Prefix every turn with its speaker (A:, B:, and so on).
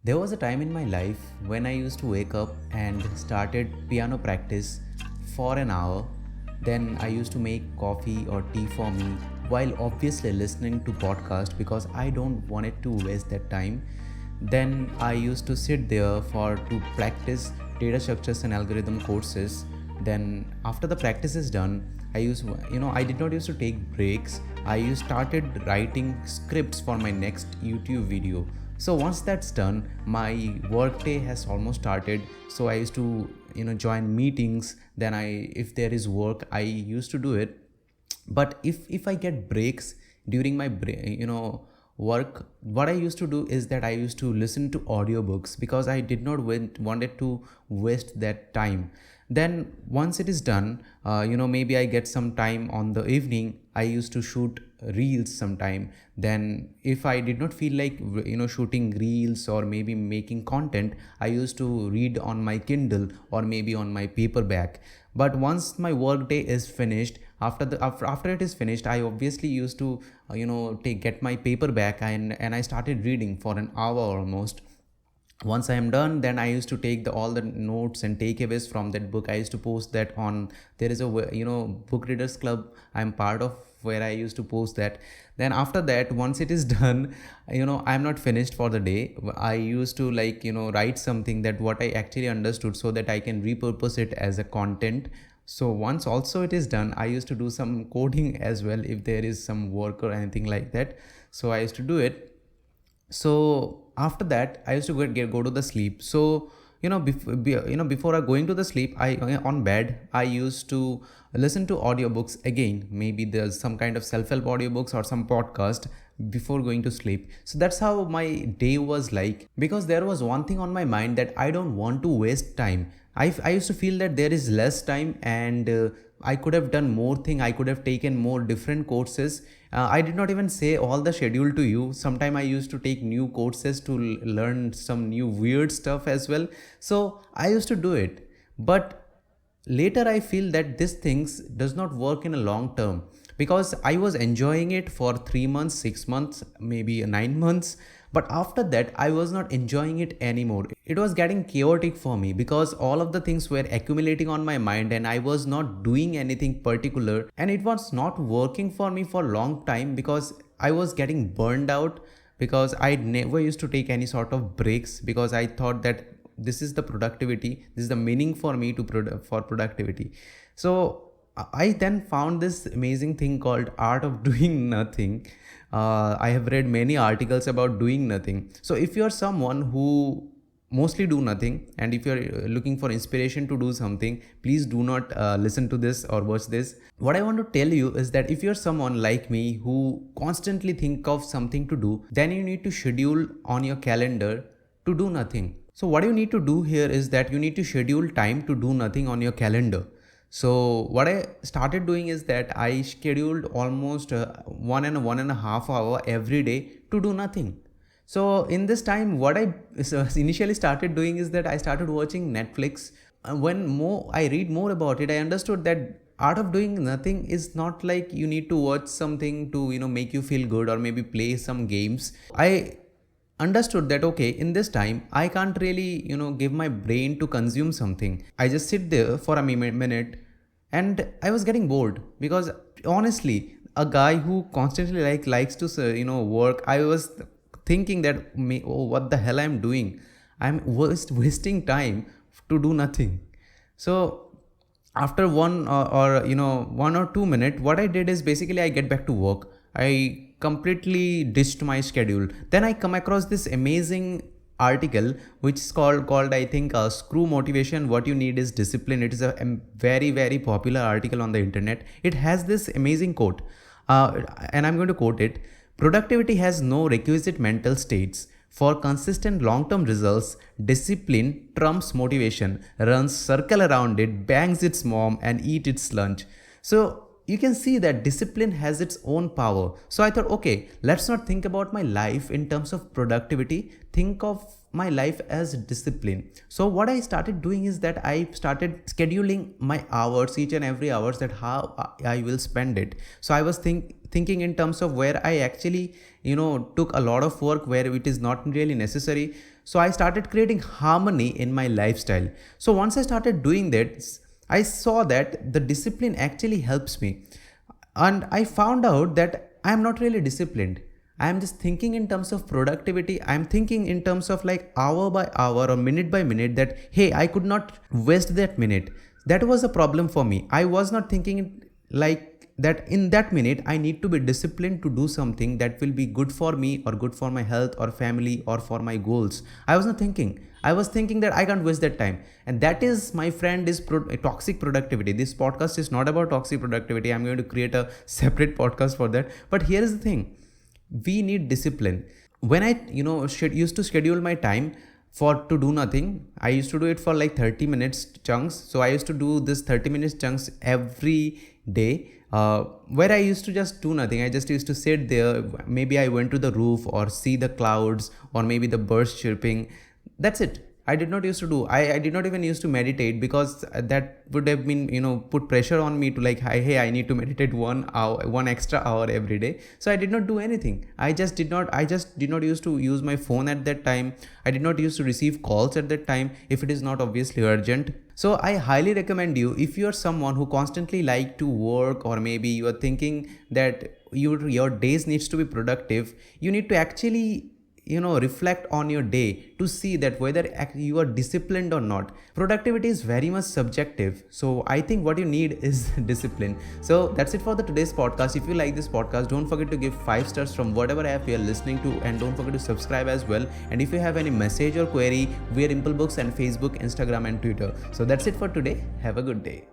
A: There was a time in my life when I used to wake up and started piano practice for an hour. Then I used to make coffee or tea for me while obviously listening to podcast because I don't want it to waste that time. Then I used to sit there for to practice data structures and algorithm courses. Then after the practice is done, I did not used to take breaks. I used started writing scripts for my next YouTube video. So once that's done, my workday has almost started. So I used to join meetings. Then if there is work, I used to do it. But if I get breaks during my work, what I used to do is that I used to listen to audiobooks because I did not wanted to waste that time. Then once it is done, maybe I get some time on the evening. I used to shoot reels sometime. Then if I did not feel like shooting reels or maybe making content, I used to read on my Kindle or maybe on my paperback. But once my work day is finished, after it is finished, I obviously used to get my paperback and I started reading for an hour almost. Once I am done, then I used to take all the notes and takeaways from that book. I used to post that on, there is a book readers club I'm part of, where I used to post that. Then after that, once it is done, I'm not finished for the day. I used to write something that what I actually understood so that I can repurpose it as a content. So once also it is done, I used to do some coding as well if there is some work or anything like that. So I used to do it. So after that, I used to go to the sleep. So before I going to the sleep, I on bed I used to listen to audiobooks again. Maybe there's some kind of self-help audiobooks or some podcast before going to sleep. So that's how my day was like, because there was one thing on my mind that I don't want to waste time. I used to feel that there is less time and I could have done more thing. I could have taken more different courses. I did not even say all the schedule to you. Sometime I used to take new courses to learn some new weird stuff as well. So I used to do it. But later I feel that this things does not work in a long term, because I was enjoying it for 3 months, 6 months, maybe 9 months. But after that, I was not enjoying it anymore. It was getting chaotic for me because all of the things were accumulating on my mind and I was not doing anything particular. And it was not working for me for a long time because I was getting burned out, because I never used to take any sort of breaks, because I thought that this is the productivity, this is the meaning for me for productivity. So I then found this amazing thing called art of doing nothing. I have read many articles about doing nothing. So if you're someone who mostly do nothing, and if you're looking for inspiration to do something, please do not listen to this or watch this. What I want to tell you is that if you're someone like me who constantly think of something to do, then you need to schedule on your calendar to do nothing. So what you need to do here is that you need to schedule time to do nothing on your calendar. So what I started doing is that I scheduled almost 1.5 hour every day to do nothing. So in this time, what I initially started doing is that I started watching Netflix. When I read more about it, I understood that art of doing nothing is not like you need to watch something to make you feel good or maybe play some games. I understood that okay, in this time I can't really give my brain to consume something. I just sit there for a minute, and I was getting bored, because honestly, a guy who constantly likes to work, I was thinking that what the hell I'm doing. I'm wasting time to do nothing. So after 1 or 2 minutes, what I did is basically I get back to work. I completely ditched my schedule. Then I come across this amazing article which is called I think Screw Motivation, What You Need Is Discipline. It is a very very popular article on the internet. It has this amazing quote, and I'm going to quote it: productivity has no requisite mental states. For consistent long-term results, discipline trumps motivation, runs circle around it, bangs its mom and eat its lunch. So you can see that discipline has its own power. So I thought, okay, let's not think about my life in terms of productivity. Think of my life as discipline. So what I started doing is that I started scheduling my hours, each and every hours, that how I will spend it. So I was thinking in terms of where I actually took a lot of work where it is not really necessary. So I started creating harmony in my lifestyle. So once I started doing that, I saw that the discipline actually helps me. And I found out that I'm not really disciplined. I'm just thinking in terms of productivity. I'm thinking in terms of like hour by hour or minute by minute that, hey, I could not waste that minute. That was a problem for me. I was not thinking like that in that minute I need to be disciplined to do something that will be good for me or good for my health or family or for my goals. I was not thinking. I was thinking that I can't waste that time. And that is, my friend, is toxic productivity. This podcast is not about toxic productivity. I'm going to create a separate podcast for that. But here is the thing. We need discipline. When I, used to schedule my time for to do nothing, I used to do it for like 30 minutes chunks. So I used to do this 30 minutes chunks every day. Where I used to just do nothing. I just used to sit there. Maybe I went to the roof or see the clouds or maybe the birds chirping. That's it. I did not used to do. I did not even used to meditate, because that would have been, put pressure on me to like, hey, I need to meditate 1 hour, 1 extra hour every day. So I did not do anything. I just did not used to use my phone at that time. I did not used to receive calls at that time if it is not obviously urgent. So I highly recommend you, if you are someone who constantly like to work, or maybe you are thinking that your days needs to be productive, you need to actually reflect on your day to see that whether you are disciplined or not. Productivity is very much subjective, so I think what you need is discipline. So that's it for the today's podcast. If you like this podcast, don't forget to give 5 stars from whatever app you are listening to, and don't forget to subscribe as well. And if you have any message or query, we are ImpleBooks and Facebook, Instagram and Twitter. So that's it for today. Have a good day.